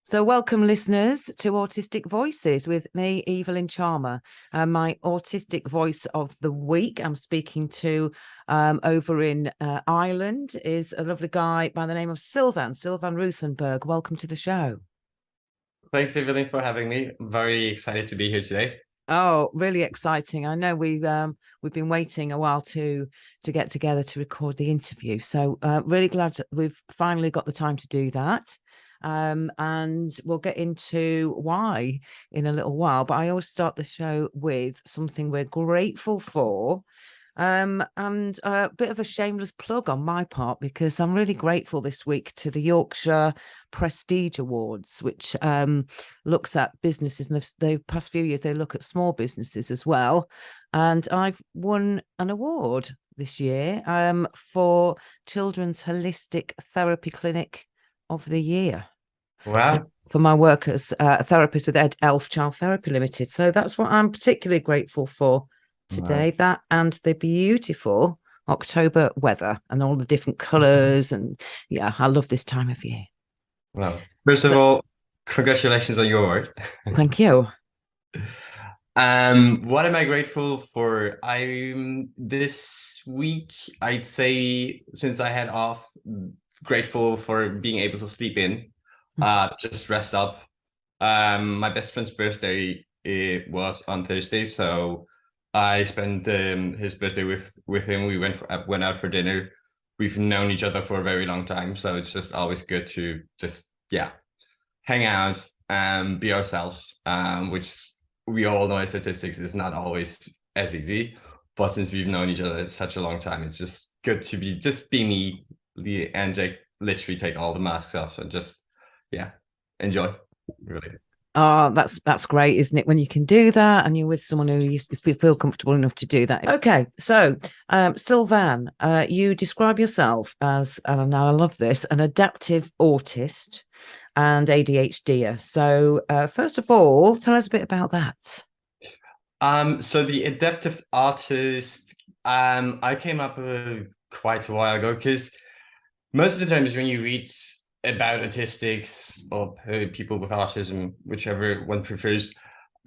So welcome listeners to Autistic Voices with me, Evalynne Charmer. My autistic voice of the week I'm speaking to over in Ireland is a lovely guy by the name of Silvan Ruthenberg. Welcome to the show. Thanks, Evalynne, for having me. I'm very excited to be here today. Oh, really exciting. I know we've been waiting a while to get together to record the interview. So really glad that we've finally got the time to do that. And we'll get into why in a little while. But I always start the show with something we're grateful for. And a bit of a shameless plug on my part, because I'm really grateful this week to the Yorkshire Prestige Awards, which looks at businesses, and the past few years they look at small businesses as well. And I've won an award this year for Children's Holistic Therapy Clinic of the Year. Wow. For my work as a therapist with Elf Child Therapy Limited. So that's what I'm particularly grateful for today. Wow. That and the beautiful October weather and all the different colours. And yeah, I love this time of year. Well, first of all, congratulations on your award. Thank you. What am I grateful for? This week, I'd say, since I had off, grateful for being able to sleep in, just rest up. My best friend's birthday, it was on Thursday, so I spent his birthday with him. We went out for dinner. We've known each other for a very long time, so it's just always good to just hang out and be ourselves, which we all know as statistics is not always as easy. But since we've known each other such a long time, it's just good to be me, and literally take all the masks off and just enjoy. Really. Oh, that's great, isn't it? When you can do that and you're with someone who you feel comfortable enough to do that. Okay, so Silvan, you describe yourself as, and now I love this, an adaptive autist and ADHDer. So first of all, tell us a bit about that. So the adaptive autist, I came up with quite a while ago, because most of the times when you read about autistics or people with autism, whichever one prefers,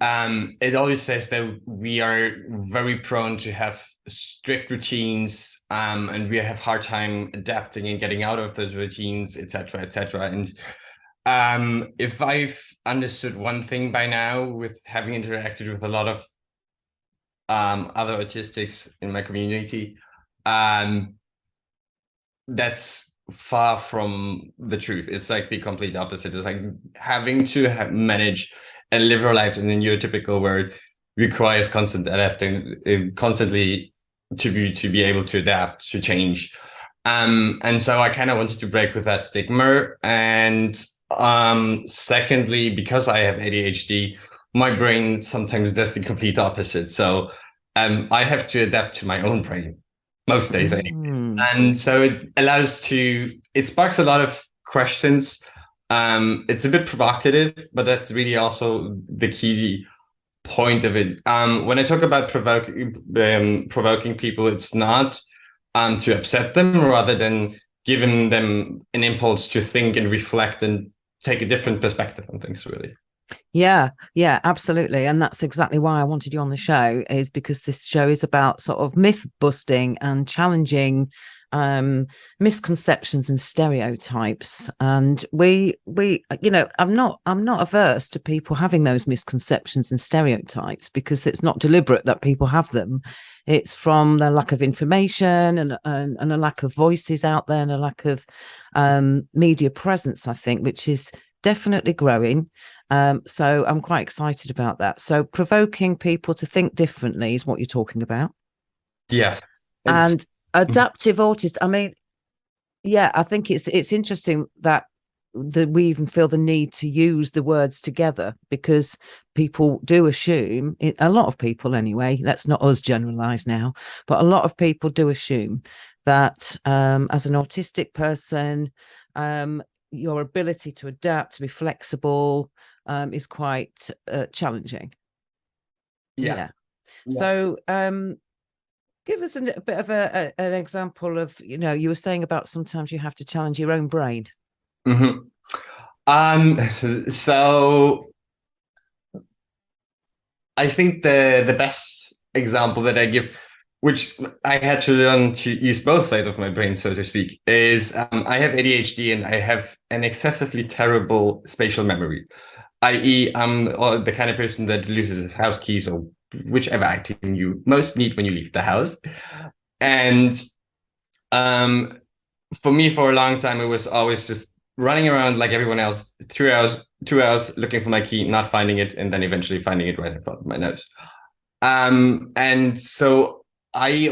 it always says that we are very prone to have strict routines, and we have hard time adapting and getting out of those routines, etc., etc. And if I've understood one thing by now, with having interacted with a lot of other autistics in my community, that's far from the truth. It's like the complete opposite. It's like having to manage and live your life in a neurotypical world requires constant adapting, constantly to be able to adapt to change. And so I kind of wanted to break with that stigma. And secondly, because I have ADHD, my brain sometimes does the complete opposite. So I have to adapt to my own brain most days anyway. And so it sparks a lot of questions. It's a bit provocative, but that's really also the key point of it. When I talk about provoking people, it's not to upset them, rather than giving them an impulse to think and reflect and take a different perspective on things, really. Yeah, absolutely. And that's exactly why I wanted you on the show, is because this show is about sort of myth busting and challenging misconceptions and stereotypes. And we I'm not averse to people having those misconceptions and stereotypes, because it's not deliberate that people have them. It's from the lack of information and a lack of voices out there, and a lack of media presence, I think, which is definitely growing. So I'm quite excited about that. So provoking people to think differently is what you're talking about. Yes. And adaptive autist, I mean, yeah, I think it's interesting that we even feel the need to use the words together, because people do assume, a lot of people anyway, let's not us generalize now, but a lot of people do assume that as an autistic person, your ability to adapt, to be flexible, is quite challenging. Yeah. So give us a bit of an example of, you were saying about sometimes you have to challenge your own brain. Mm-hmm. So I think the best example that I give, which I had to learn to use both sides of my brain, so to speak, is I have ADHD and I have an excessively terrible spatial memory, i.e., I'm the kind of person that loses his house keys or whichever item you most need when you leave the house. And um, for me, for a long time, it was always just running around like everyone else, 2 hours looking for my key, not finding it, and then eventually finding it right in front of my nose. And so I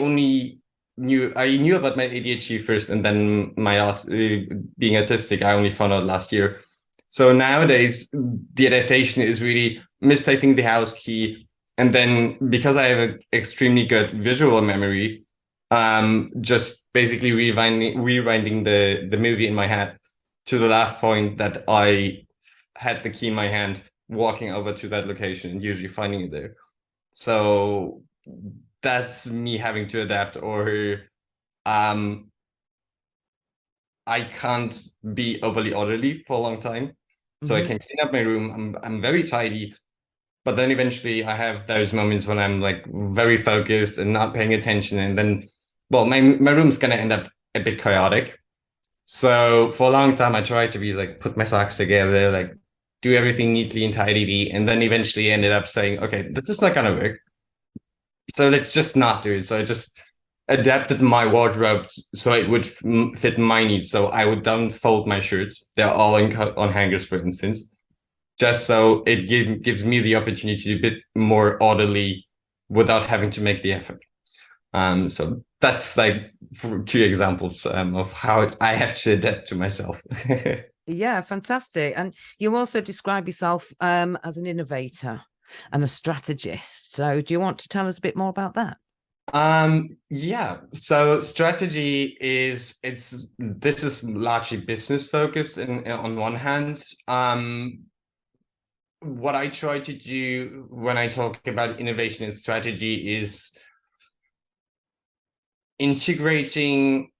knew about my ADHD first, and then being autistic, I only found out last year. So nowadays, the adaptation is really misplacing the house key, and then because I have an extremely good visual memory, just basically rewinding the movie in my head to the last point that I had the key in my hand, walking over to that location and usually finding it there. So that's me having to adapt, or um, I can't be overly orderly for a long time. So I can clean up my room. I'm very tidy, but then eventually I have those moments when I'm like very focused and not paying attention, and then, well, my room's gonna end up a bit chaotic. So for a long time, I tried to be like put my socks together, like do everything neatly and tidily, and then eventually ended up saying, okay, this is not gonna work. So let's just not do it. So I just adapted my wardrobe so it would fit my needs. So I would don't fold my shirts. They're all on hangers, for instance, just so it gives me the opportunity to be a bit more orderly without having to make the effort. So that's like two examples of how I have to adapt to myself. Yeah, fantastic. And you also describe yourself as an innovator and a strategist. So do you want to tell us a bit more about that? Yeah. So strategy this is largely business focused on one hand. What I try to do when I talk about innovation and strategy is integrating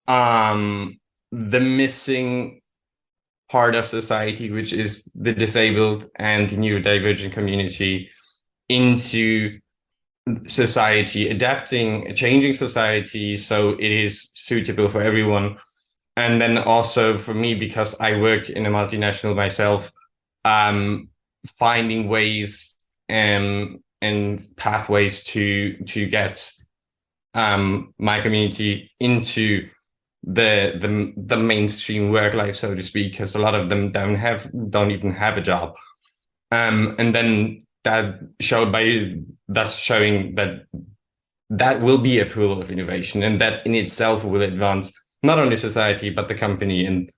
the missing part of society, which is the disabled and the neurodivergent community, into society, adapting, changing society so it is suitable for everyone. And then also for me, because I work in a multinational myself, finding ways and pathways to get my community into the mainstream work life, so to speak, because a lot of them don't even have a job. And then that's showing that will be a pool of innovation, and that in itself will advance not only society but the company. And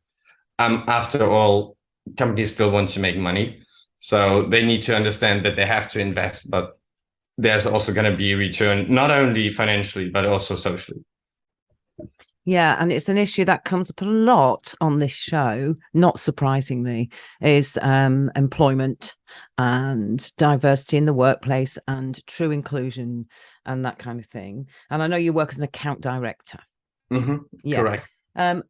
after all, companies still want to make money, so they need to understand that they have to invest, but there's also going to be a return, not only financially but also socially. Yeah, and it's an issue that comes up a lot on this show, not surprisingly, is employment and diversity in the workplace and true inclusion and that kind of thing. And I know you work as an account director. Yeah. Correct.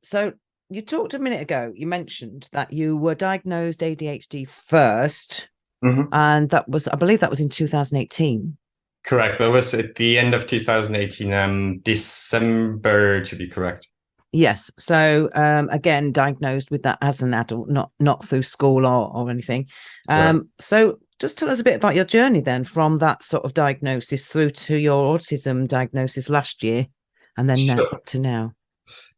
So you talked a minute ago, you mentioned that you were diagnosed ADHD first, and I believe that was in 2018. Correct. That was at the end of 2018, December, to be correct. Yes. So again, diagnosed with that as an adult, not through school or anything. So just tell us a bit about your journey then, from that sort of diagnosis through to your autism diagnosis last year, and then now, up to now.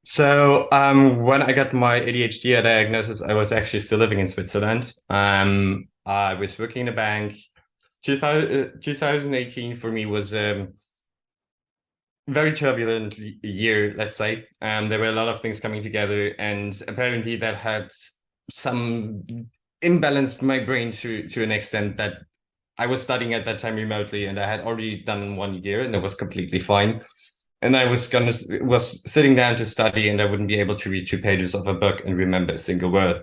So when I got my ADHD diagnosis, I was actually still living in Switzerland. I was working in a bank. 2018 for me was very turbulent year, let's say. There were a lot of things coming together, and apparently that had some imbalanced my brain to an extent that I was studying at that time remotely, and I had already done 1 year, and that was completely fine. And I was sitting down to study, and I wouldn't be able to read 2 pages of a book and remember a single word.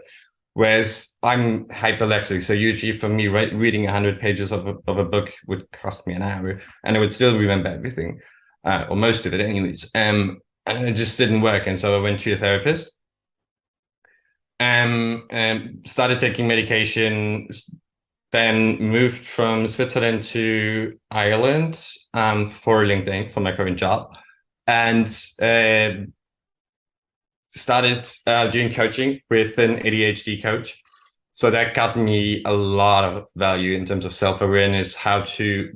Whereas I'm hyperlexic, so usually for me, reading 100 pages of a book would cost me an hour, and I would still remember everything, or most of it, anyways. And it just didn't work, and so I went to a therapist. Started taking medication, then moved from Switzerland to Ireland for LinkedIn for my current job, and started doing coaching with an ADHD coach. So that got me a lot of value in terms of self-awareness, how to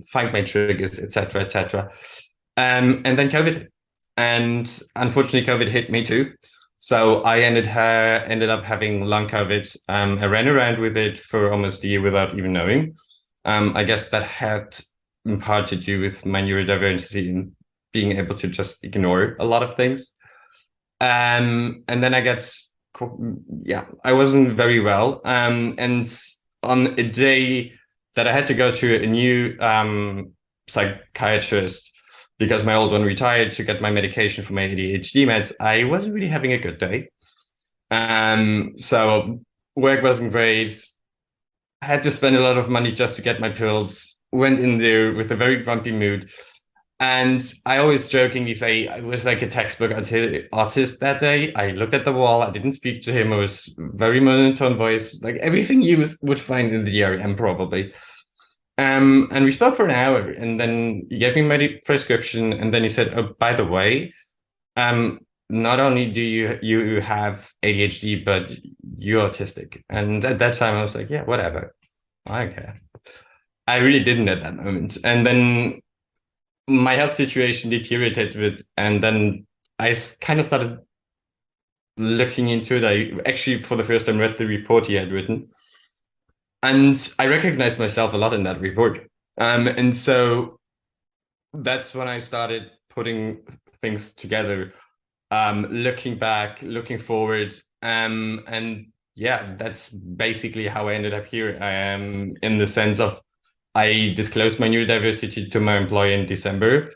find my triggers, etc., etc. And then COVID hit. And unfortunately, COVID hit me too. So I ended up having long COVID. I ran around with it for almost a year without even knowing. I guess that had in part to do with my neurodiversity and being able to just ignore a lot of things. And then I wasn't very well. And on a day that I had to go to a new psychiatrist because my old one retired to get my medication for my ADHD meds, I wasn't really having a good day. So work wasn't great. I had to spend a lot of money just to get my pills. Went in there with a very grumpy mood. And I always jokingly say I was like a textbook autist that day. I looked at the wall. I didn't speak to him. It was very monotone voice, like everything you would find in the DRM probably. And we spoke for an hour, and then he gave me my prescription, and then he said, "Oh, by the way, not only do you have ADHD, but you're autistic." And at that time, I was like, "Yeah, whatever, I don't care." I really didn't at that moment, and then my health situation deteriorated, and then I kind of started looking into it. I actually, for the first time, read the report he had written, and I recognized myself a lot in that report. And so that's when I started putting things together, looking back, looking forward, and yeah, that's basically how I ended up here. In the sense of I disclosed my neurodiversity to my employer in December.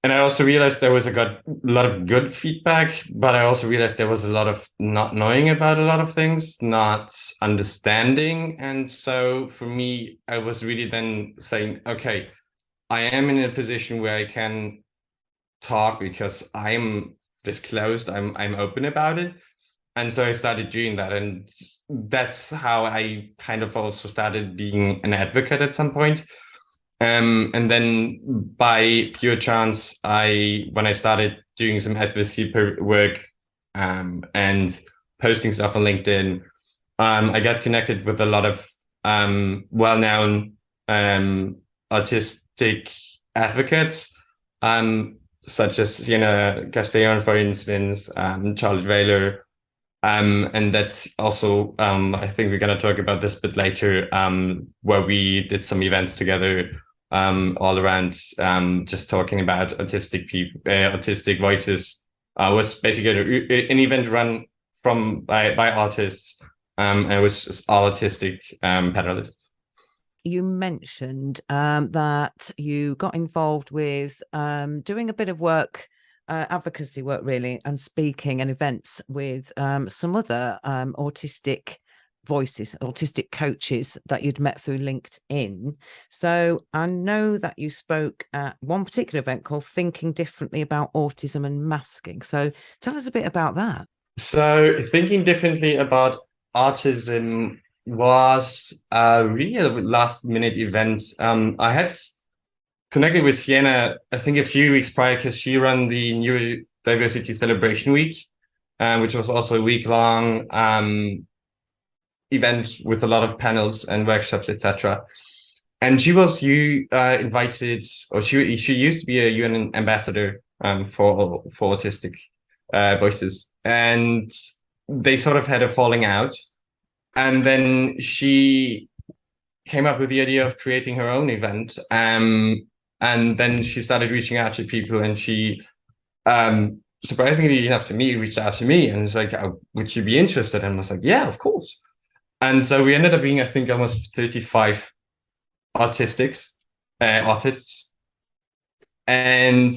And I also realized there was a lot of good feedback, but I also realized there was a lot of not knowing about a lot of things, not understanding. And so for me, I was really then saying, okay, I am in a position where I can talk because I'm disclosed, I'm open about it. And so I started doing that. And that's how I kind of also started being an advocate at some point. And then by pure chance, when I started doing some advocacy work and posting stuff on LinkedIn, I got connected with a lot of well-known autistic advocates, such as Sienna Castellon, for instance, Charlotte Whaler. And that's also, I think we're going to talk about this a bit later, where we did some events together all around just talking about autistic people, autistic voices. Was basically an event run by artists, and it was just all autistic panelists. You mentioned that you got involved with doing a bit of work, advocacy work really, and speaking and events with some other autistic voices, autistic coaches that you'd met through LinkedIn. So I know that you spoke at one particular event called Thinking Differently About Autism and Masking. So tell us a bit about that. So Thinking Differently About Autism was really a last minute event. I had connected with Sienna, I think a few weeks prior, because she ran the Neurodiversity Celebration Week, which was also a week-long event with a lot of panels and workshops, etc. And she was invited, or she used to be a UN ambassador for autistic voices, and they sort of had a falling out. And then she came up with the idea of creating her own event. And then she started reaching out to people, and she, surprisingly enough to me, reached out to me and was like, would you be interested? And I was like, yeah, of course. And so we ended up being, I think, almost 35 artists, and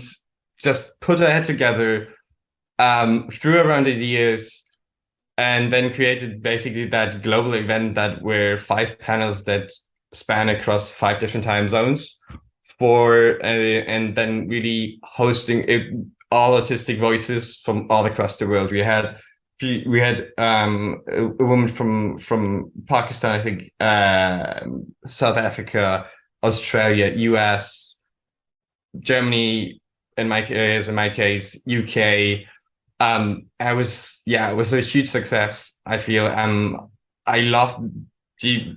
just put our head together, threw around ideas, and then created basically that global event that were 5 panels that span across 5 different time zones and then really hosting all autistic voices from all across the world. We had we had a woman from Pakistan, I think, South Africa, Australia, US, Germany, in my case, UK. It was a huge success, I feel. I loved the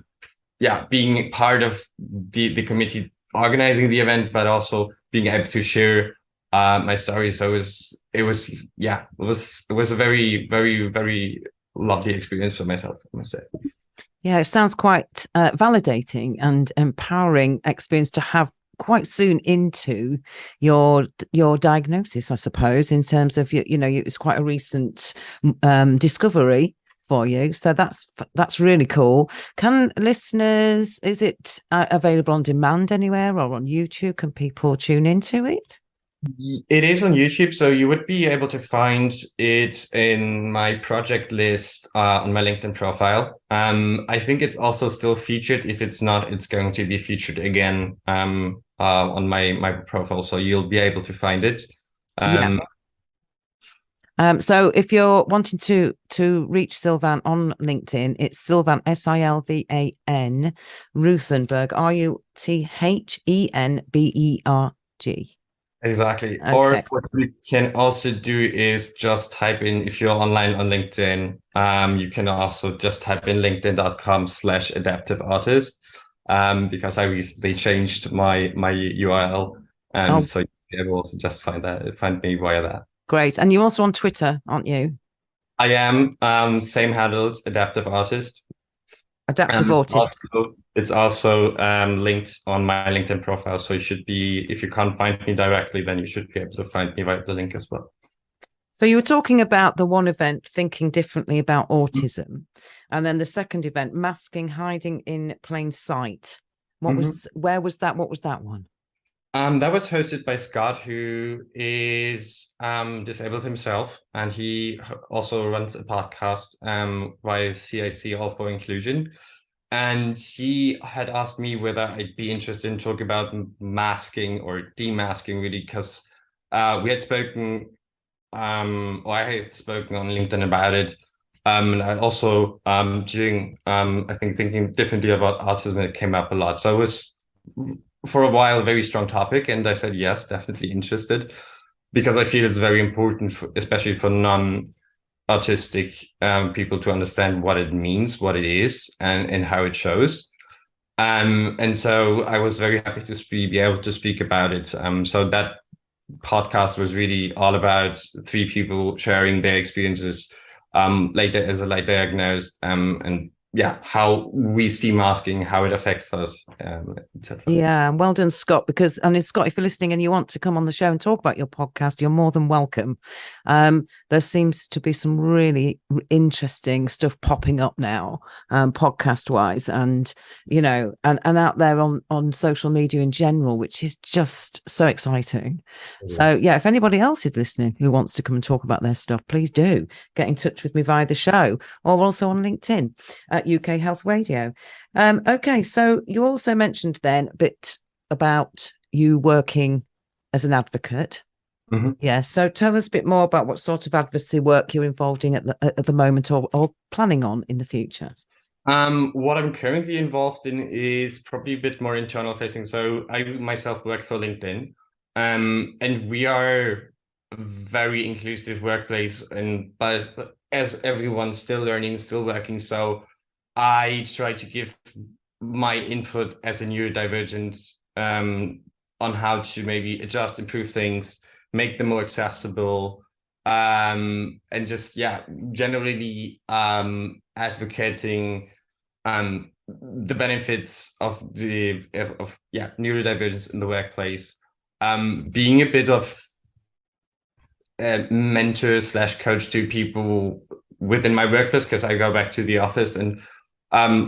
being part of the committee organizing the event, but also being able to share my story. So it was a very, very, very lovely experience for myself, I must say. Yeah, it sounds quite validating and empowering experience to have quite soon into your diagnosis, I suppose, in terms of it's quite a recent discovery for you. So that's really cool. Can listeners, is it available on demand anywhere or on YouTube? Can people tune into it? It is on YouTube, so you would be able to find it in my project list on my LinkedIn profile. I think it's also still featured. If it's not, it's going to be featured again on my profile, so you'll be able to find it. Yeah. So if you're wanting to reach Silvan on LinkedIn, it's Silvan, Silvan Ruthenberg, Ruthenberg. Exactly. Okay. Or what you can also do is just type in, if you're online on LinkedIn, you can also just type in linkedin.com/adaptive autist, because I recently changed my URL. So you'll be able to just find me via that. Great. And you're also on Twitter, aren't you? I am, same handles, Adaptive Autist. Adaptive Autist. It's also linked on my LinkedIn profile. So if you can't find me directly, then you should be able to find me via the link as well. So you were talking about the one event, thinking differently about autism, and then the second event, masking, hiding in plain sight. Where was that? What was that one? That was hosted by Scott, who is disabled himself, and he also runs a podcast via CIC, All for Inclusion. And he had asked me whether I'd be interested in talking about masking or demasking, really, because we had spoken, or I had spoken on LinkedIn about it. And I also, during, I think, thinking differently about autism, it came up a lot. So it was, for a while, a very strong topic. And I said, yes, definitely interested, because I feel it's very important, especially for non-autistic people, to understand what it means, what it is, and how it shows. And so I was very happy to be able to speak about it. So that podcast was really all about three people sharing their experiences later as a late diagnosed, and how we see masking, how it affects us, etc. Yeah, well done, Scott. And Scott, if you're listening and you want to come on the show and talk about your podcast, you're more than welcome. There seems to be some really interesting stuff popping up now, podcast wise, and and out there on social media in general, which is just so exciting. So yeah, if anybody else is listening who wants to come and talk about their stuff, please do get in touch with me via the show, or also on LinkedIn at UK Health Radio. Okay, so you also mentioned then a bit about you working as an advocate. Mm-hmm. Yeah, so tell us a bit more about what sort of advocacy work you're involved in at the moment, or planning on in the future. What I'm currently involved in is probably a bit more internal facing. So I myself work for LinkedIn, and we are a very inclusive workplace, but as everyone's still learning, still working, so I try to give my input as a neurodivergent on how to maybe adjust, improve things, make them more accessible, and just generally advocating the benefits of neurodivergence in the workplace, being a bit of a mentor / coach to people within my workplace, because I go back to the office, and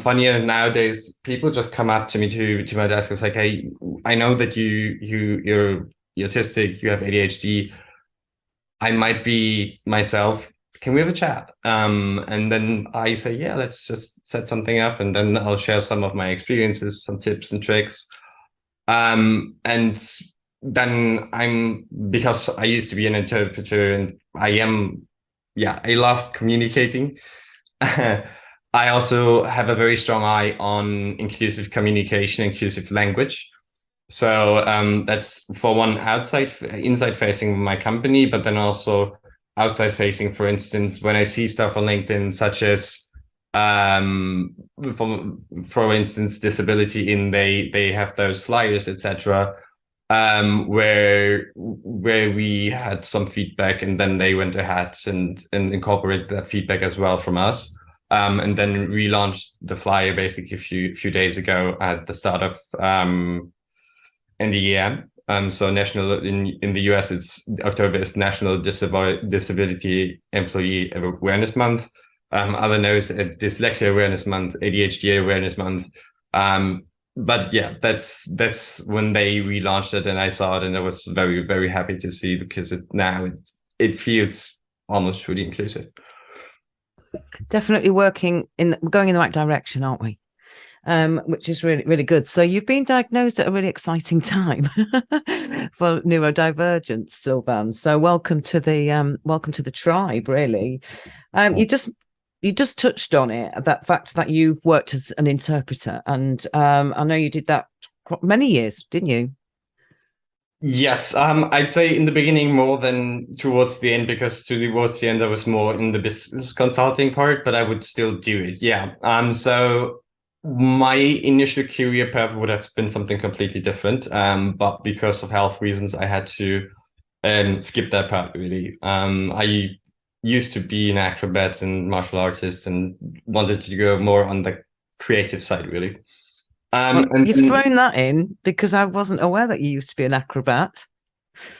funny enough, nowadays people just come up to me to my desk and say, "Hey, I know that you're autistic, you have ADHD. I might be myself. Can we have a chat?" And then I say, "Yeah, let's just set something up," and then I'll share some of my experiences, some tips and tricks. And then because I used to be an interpreter, and I am yeah, I love communicating. I also have a very strong eye on inclusive communication, inclusive language. So that's for one inside facing my company, but then also outside facing, for instance, when I see stuff on LinkedIn, such as for instance, disability in they have those flyers, etc. Where we had some feedback and then they went ahead and incorporated that feedback as well from us. And then relaunched the flyer basically a few days ago at the start of NDEM. So national in the US, it's October is National Disability Employee Awareness Month. Other knows Dyslexia Awareness Month, ADHD Awareness Month. But yeah, that's when they relaunched it, and I saw it, and I was very, very happy to see, because it feels almost truly inclusive. Definitely going in the right direction, aren't we? Which is really, really good. So you've been diagnosed at a really exciting time for neurodivergence, Silvan. So welcome to the tribe, really. You just touched on it, that fact that you've worked as an interpreter, and I know you did that many years, didn't you? Yes, I'd say in the beginning more than towards the end, because towards the end I was more in the business consulting part, but I would still do it. Yeah. So my initial career path would have been something completely different. But because of health reasons, I had to skip that part really. I used to be an acrobat and martial artist and wanted to go more on the creative side really. Well, you've thrown that in, because I wasn't aware that you used to be an acrobat.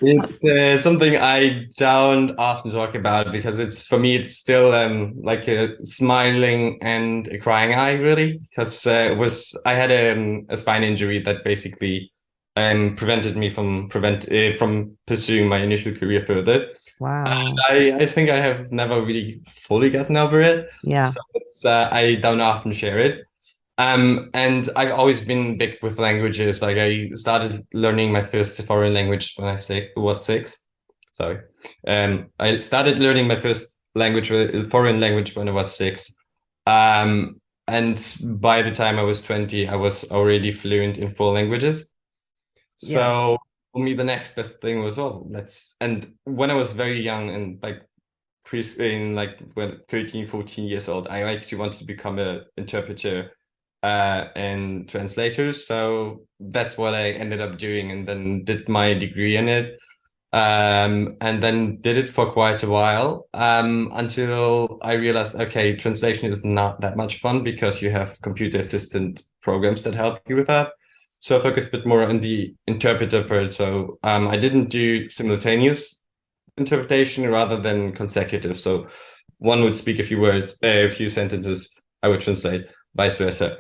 It's something I don't often talk about, because for me it's still like a smiling and a crying eye really, because I had a spine injury that basically prevented me from pursuing my initial career further. Wow. I think I have never really fully gotten over it. Yeah. So I don't often share it. And I've always been big with languages. Like I started learning my first foreign language when I was 6. Sorry. I started learning my first foreign language when I was 6. And by the time I was 20, I was already fluent in 4 languages. So for me, the next best thing was, and when I was very young and like when 13, 14 years old, I actually wanted to become an interpreter and translators. So that's what I ended up doing, and then did my degree in it. And then did it for quite a while, until I realized, okay, translation is not that much fun, because you have computer assistant programs that help you with that. So I focused a bit more on the interpreter part. So I didn't do simultaneous interpretation rather than consecutive. So one would speak a few words, a few sentences, I would translate, vice versa.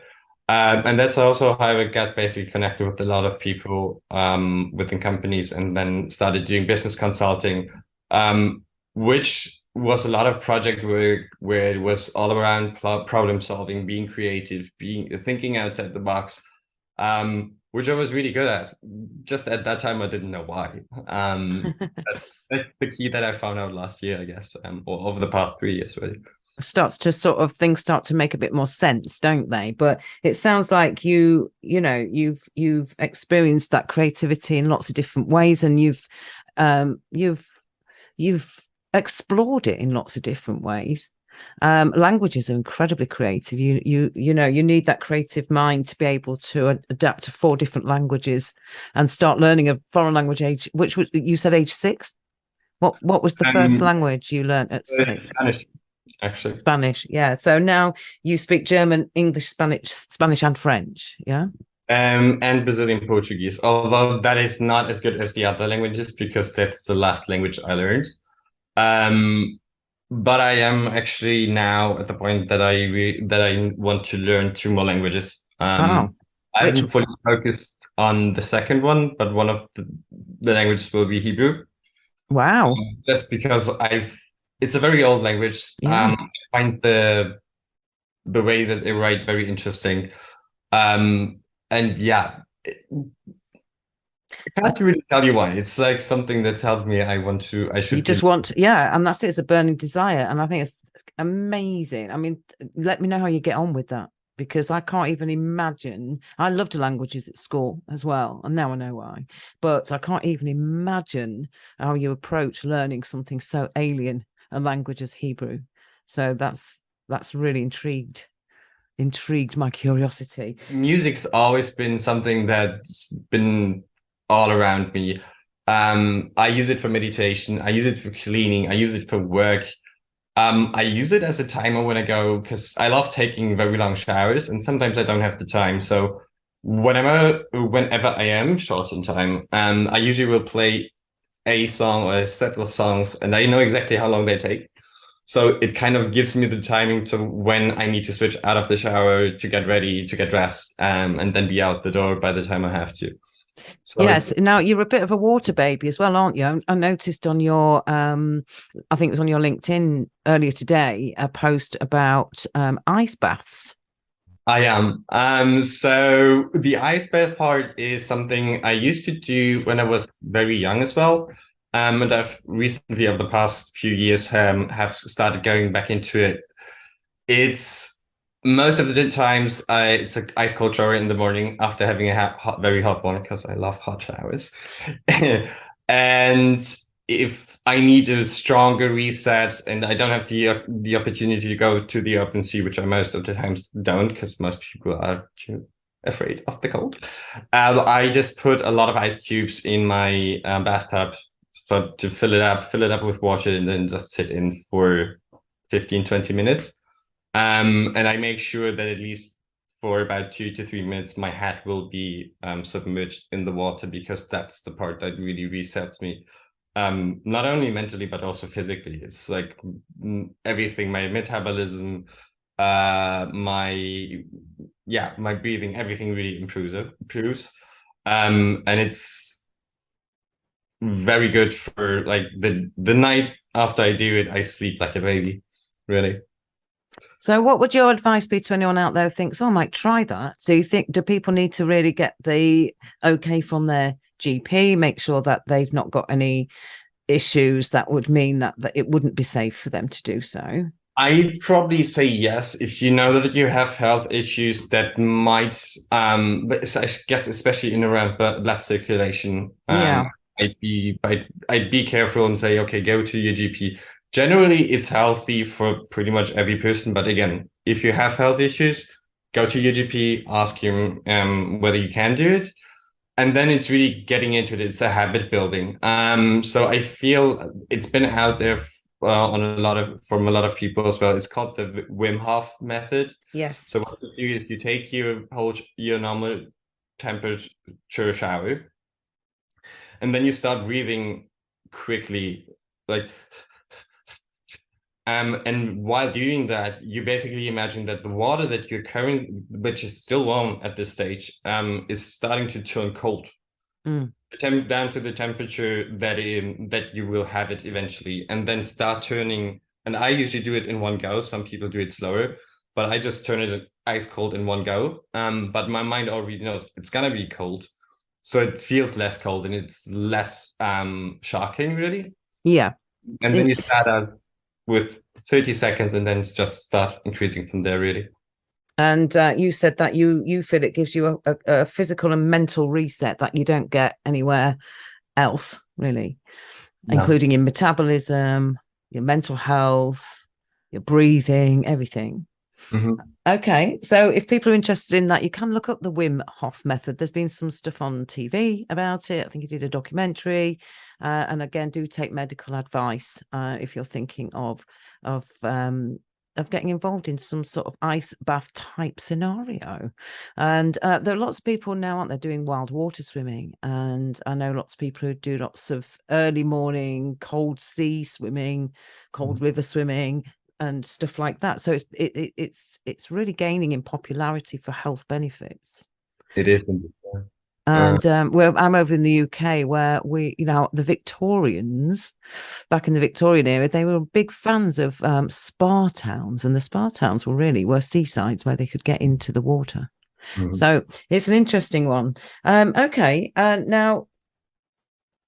And that's also how I got basically connected with a lot of people within companies, and then started doing business consulting, which was a lot of project work where it was all around problem solving, being creative, thinking outside the box, which I was really good at. Just at that time, I didn't know why. That's the key that I found out last year, I guess, or over the past 3 years, really. Things start to make a bit more sense, don't they? But it sounds like you've experienced that creativity in lots of different ways, and you've explored it in lots of different ways. Languages are incredibly creative. You need that creative mind to be able to adapt to 4 different languages and start learning a foreign language you said age 6. What was the first language you learned at 6? Spanish. Actually, Spanish, yeah. So now you speak German, English, Spanish, and French, yeah. And Brazilian Portuguese, although that is not as good as the other languages, because that's the last language I learned. But I am actually now at the point that I want to learn 2 more languages. I haven't fully focused on the second one, but one of the languages will be Hebrew. Wow. Just because it's a very old language. I find the way that they write very interesting. And yeah. I can't really tell you why. It's like something that tells me I You should just be. want, yeah, and that's it. It's a burning desire. And I think it's amazing. I mean, let me know how you get on with that, because I can't even imagine. I loved languages at school as well, and now I know why. But I can't even imagine how you approach learning something so alien a language as Hebrew. So that's really intrigued my curiosity. Music's always been something that's been all around me. I use it for meditation. I use it for cleaning. I use it for work. I use it as a timer when I go, because I love taking very long showers, and sometimes I don't have the time. So whenever I am short in time, I usually will play a song or a set of songs, and I know exactly how long they take. So it kind of gives me the timing to when I need to switch out of the shower to get ready, to get dressed, and then be out the door by the time I have to. So Yes. Now you're a bit of a water baby as well, aren't you? I noticed on your, I think it was on your LinkedIn earlier today, a post about ice baths. I am. So the ice bath part is something I used to do when I was very young as well. And I've recently, over the past few years, have started going back into it. It's most of the times it's an ice cold shower in the morning after having a very hot one, because I love hot showers. And if I need a stronger reset and I don't have the opportunity to go to the open sea, which I most of the times don't, because most people are too afraid of the cold, I just put a lot of ice cubes in my bathtub, so to fill it up with water, and then just sit in for 15-20 minutes. And I make sure that at least for about 2 to 3 minutes, my head will be submerged in the water, because that's the part that really resets me. Not only mentally, but also physically. It's like everything, my metabolism, my breathing, everything really improves. And it's very good for like the night after I do it, I sleep like a baby, really. So what would your advice be to anyone out there who thinks, oh, I might try that? So you think, do people need to really get the okay from their GP, make sure that they've not got any issues that would mean that it wouldn't be safe for them to do so? I'd probably say yes if you know that you have health issues that might, but I guess especially in around blood circulation, Yeah. I'd be careful and say, okay, go to your GP. Generally, it's healthy for pretty much every person, but again, if you have health issues, go to your GP, ask him whether you can do it, and then it's really getting into it. It's a habit building. So I feel it's been out there from a lot of people as well. It's called the Wim Hof method. So Yes. what you do is you take your normal temperature shower, and then you start breathing quickly, like. And while doing that, you basically imagine that the water that you're carrying, which is still warm at this stage, is starting to turn cold. Mm. Down to the temperature that you will have it eventually, and then start turning. And I usually do it in one go. Some people do it slower, but I just turn it ice cold in one go. But my mind already knows it's gonna be cold, so it feels less cold and it's less shocking, really. Yeah. And then you start out with 30 seconds, and then just start increasing from there, really. And you said that you feel it gives you a physical and mental reset that you don't get anywhere else, really, No. including your metabolism, your mental health, your breathing, everything. Mm-hmm. Okay, so if people are interested in that, you can look up the Wim Hof method. There's been some stuff on TV about it. I think he did a documentary, and again, do take medical advice if you're thinking of getting involved in some sort of ice bath type scenario. And there are lots of people now, aren't there, doing wild water swimming, and I know lots of people who do lots of early morning cold sea swimming, cold river swimming, and stuff like that. So it's really gaining in popularity for health benefits. It is. And I'm over in the UK, where the Victorians, back in the Victorian era, they were big fans of spa towns, and the spa towns were seasides where they could get into the water. Mhm. So it's an interesting one. Okay, now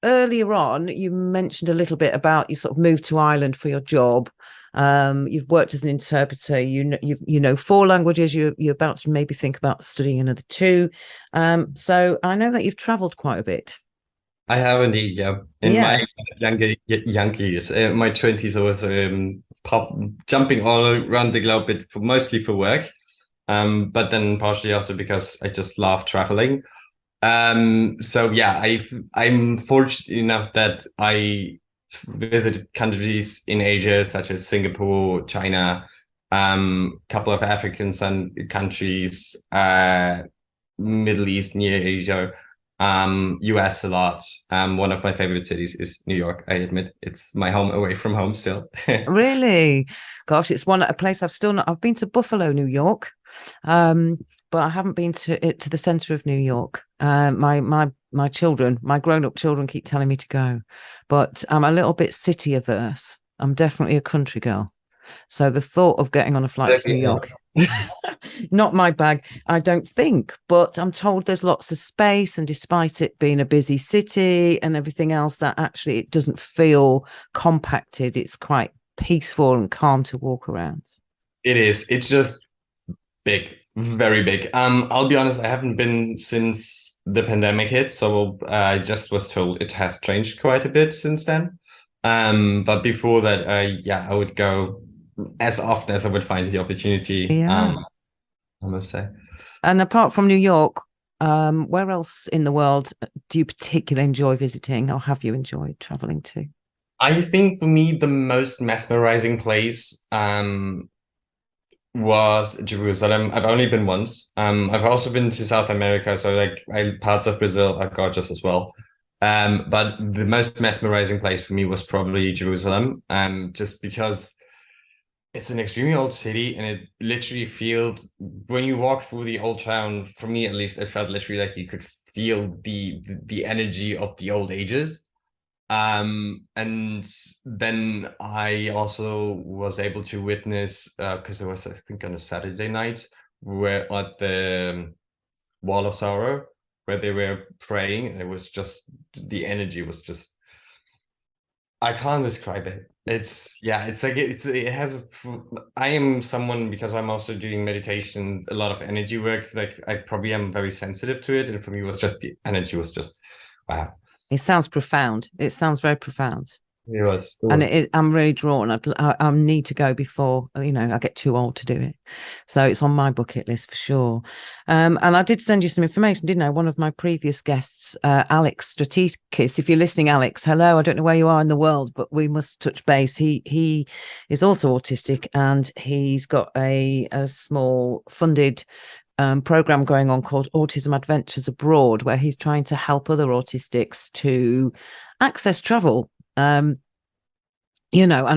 earlier on, you mentioned a little bit about you sort of moved to Ireland for your job. You've worked as an interpreter. You know 4 languages. You're about to maybe think about studying another 2. So I know that you've travelled quite a bit. I have indeed, yeah. In my Yes, younger years, my 20s, I was jumping all around the globe, mostly for work, but then partially also because I just love traveling. So yeah, I'm fortunate enough that I visited countries in Asia such as Singapore, China, couple of African countries, Middle East, near Asia, US a lot. One of my favorite cities is New York. I admit it's my home away from home still. really. Gosh, it's a place I've still not. I've been to Buffalo, New York, but I haven't been to the center of New York. My children, my grown-up children, keep telling me to go, but I'm a little bit city averse. I'm definitely a country girl. So the thought of getting on a flight to New York, not my bag, I don't think. But I'm told there's lots of space, and despite it being a busy city and everything else, that actually it doesn't feel compacted. It's quite peaceful and calm to walk around. It is. It's just big, very big. I'll be honest, I haven't been since the pandemic hit, so I just was told it has changed quite a bit since then. But before that, yeah, I would go as often as I would find the opportunity. Yeah. I must say. And apart from New York, where else in the world do you particularly enjoy visiting, or have you enjoyed traveling to? I think for me, the most mesmerizing place was Jerusalem. I've only been once. I've also been to South America, so like parts of Brazil are gorgeous as well. But the most mesmerizing place for me was probably Jerusalem. Just because it's an extremely old city, and it literally feels when you walk through the old town, for me at least, it felt literally like you could feel the energy of the old ages. And then I also was able to witness, because there was, I think, on a Saturday night, where at the Wall of Sorrow, where they were praying, and it was just the energy was just, I can't describe it. It's yeah, it's like it has. I am someone, because I'm also doing meditation, a lot of energy work. Like I probably am very sensitive to it, and for me, it was just the energy was just wow. It sounds profound. It sounds very profound. It was. And I'm really drawn. I need to go before I get too old to do it. So it's on my bucket list for sure. And I did send you some information, didn't I? One of my previous guests, Alex Stratikis. If you're listening, Alex, hello. I don't know where you are in the world, but we must touch base. He is also autistic, and he's got a small funded program going on called Autism Adventures Abroad, where he's trying to help other autistics to access travel. And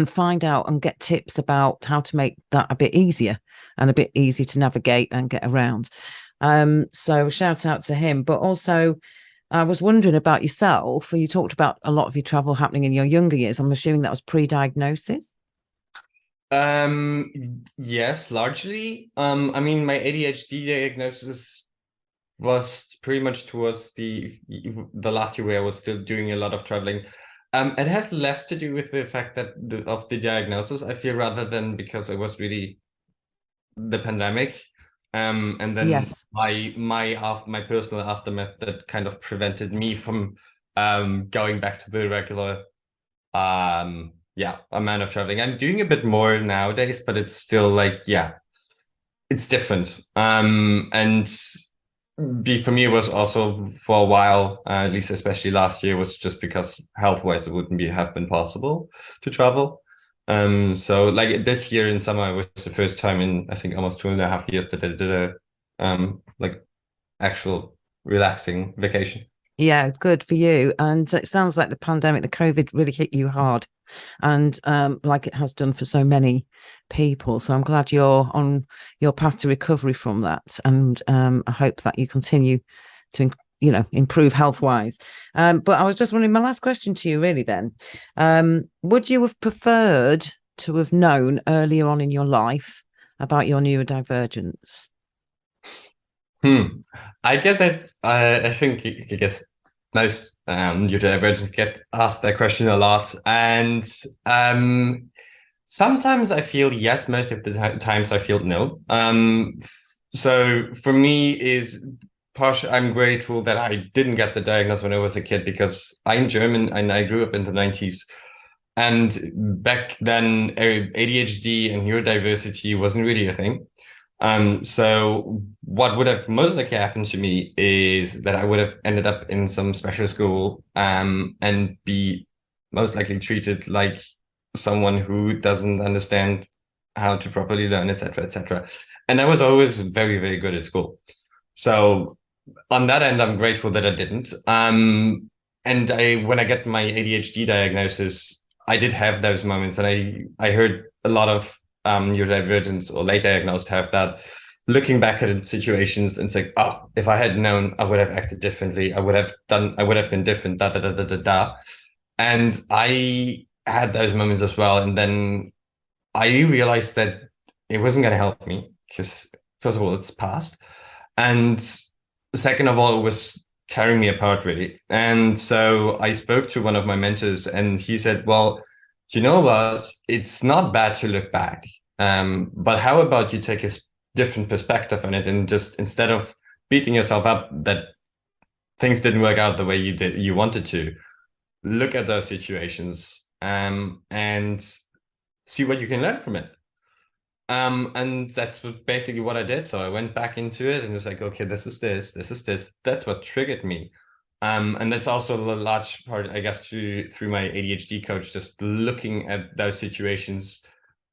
find out and get tips about how to make that a bit easier and a bit easier to navigate and get around. So shout out to him. But also, I was wondering about yourself. You talked about a lot of your travel happening in your younger years. I'm assuming that was pre-diagnosis. Yes, largely. I mean, my ADHD diagnosis was pretty much towards the last year, where I was still doing a lot of traveling. It has less to do with the fact that of the diagnosis, I feel, rather than because it was really the pandemic. And then Yes. my personal aftermath that kind of prevented me from going back to the regular amount of traveling. I'm doing a bit more nowadays, but it's still like, yeah, it's different. And for me, it was also for a while, at least especially last year, was just because health-wise it wouldn't have been possible to travel. So like this year in summer, it was the first time in, I think, almost 2.5 years that I did a like actual relaxing vacation. Yeah, good for you. And it sounds like the pandemic, the COVID really hit you hard, and like it has done for so many people. So I'm glad you're on your path to recovery from that. And I hope that you continue to, improve health wise. But I was just wondering, my last question to you really then, would you have preferred to have known earlier on in your life about your neurodivergence? I get that. I think, I guess most neurodivergents get asked that question a lot, and sometimes I feel yes, most of the times I feel no. So for me is partial. I'm grateful that I didn't get the diagnosis when I was a kid, because I'm German and I grew up in the 90s. And back then, ADHD and neurodiversity wasn't really a thing. So what would have most likely happened to me is that I would have ended up in some special school, and be most likely treated like someone who doesn't understand how to properly learn, etc., etc. And I was always very, very good at school. So on that end, I'm grateful that I didn't. And when I get my ADHD diagnosis, I did have those moments, and I heard a lot of neurodivergent or late diagnosed have that, looking back at situations and saying, oh, if I had known, I would have acted differently. I would have been different, da, da, da, da, da, da. And I had those moments as well. And then I realized that it wasn't going to help me, because first of all, it's past. And second of all, it was tearing me apart, really. And so I spoke to one of my mentors, and he said, well, you know what? It's not bad to look back. But how about you take a different perspective on it, and just, instead of beating yourself up that things didn't work out the way you wanted to, look at those situations, and see what you can learn from it. And that's basically what I did. So I went back into it and was like, okay, this is this. That's what triggered me. And that's also a large part, I guess, through my ADHD coach, just looking at those situations,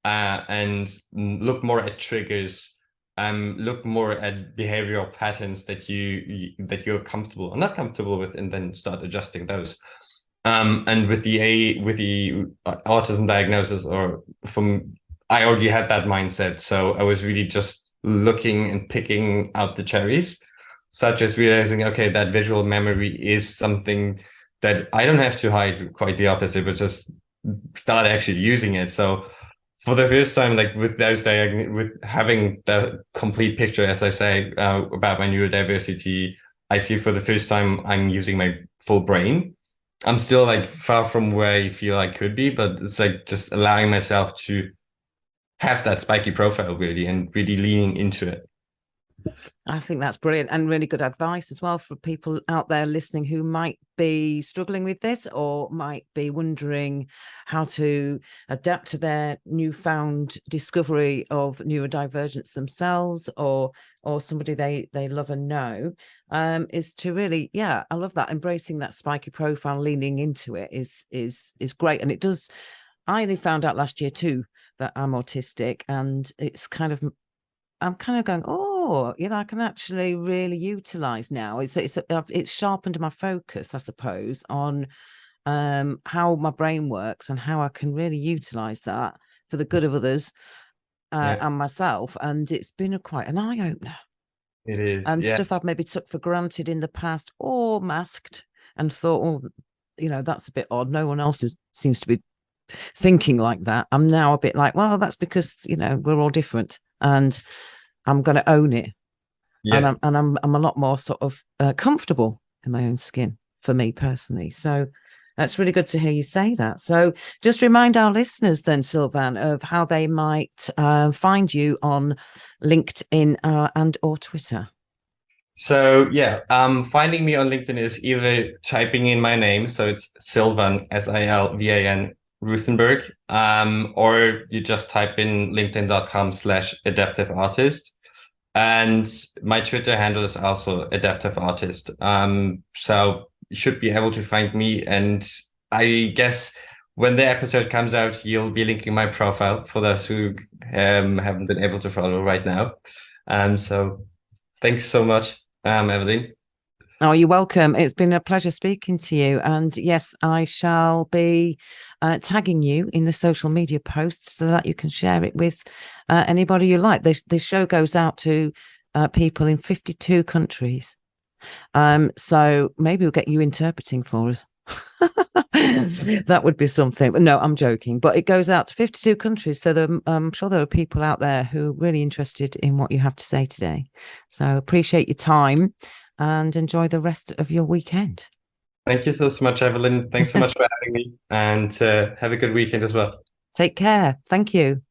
and look more at triggers, look more at behavioral patterns that you're comfortable or not comfortable with, and then start adjusting those. And with the autism diagnosis, I already had that mindset. So I was really just looking and picking out the cherries, such as realizing, okay, that visual memory is something that I don't have to hide, quite the opposite, but just start actually using it. So for the first time, like with having the complete picture, as I say, about my neurodiversity, I feel for the first time I'm using my full brain. I'm still like far from where I feel I could be, but it's like just allowing myself to have that spiky profile, really, and really leaning into it. I think that's brilliant, and really good advice as well for people out there listening who might be struggling with this, or might be wondering how to adapt to their newfound discovery of neurodivergence themselves, or somebody they love and know, is to really, I love that, embracing that spiky profile, leaning into it is great. And it does, I only found out last year too that I'm autistic, and I'm kind of going, oh, I can actually really utilize now. It's sharpened my focus, I suppose, on how my brain works, and how I can really utilize that for the good of others, and myself. And it's been quite an eye opener. It is, and stuff I've maybe took for granted in the past, or masked, and thought, oh, that's a bit odd. No one else seems to be thinking like that. I'm now a bit like, well, that's because we're all different, and I'm going to own it. And I'm a lot more sort of comfortable in my own skin, for me personally. So that's really good to hear you say that. So just remind our listeners then, Silvan, of how they might find you on LinkedIn and or Twitter. So finding me on LinkedIn is either typing in my name, so it's Silvan, Silvan Ruthenberg, or you just type in linkedin.com/Adaptive Autist. And my Twitter handle is also Adaptive Autist. So you should be able to find me. And I guess when the episode comes out, you'll be linking my profile for those who haven't been able to follow right now. So thanks so much, Evalynne. Oh, you're welcome. It's been a pleasure speaking to you. And yes, I shall be tagging you in the social media posts so that you can share it with anybody you like. This show goes out to people in 52 countries. So maybe we'll get you interpreting for us. That would be something. No, I'm joking. But it goes out to 52 countries. So I'm sure there are people out there who are really interested in what you have to say today. So appreciate your time, and enjoy the rest of your weekend. Thank you so much, Evalynne. Thanks so much for having me, and have a good weekend as well. Take care. Thank you.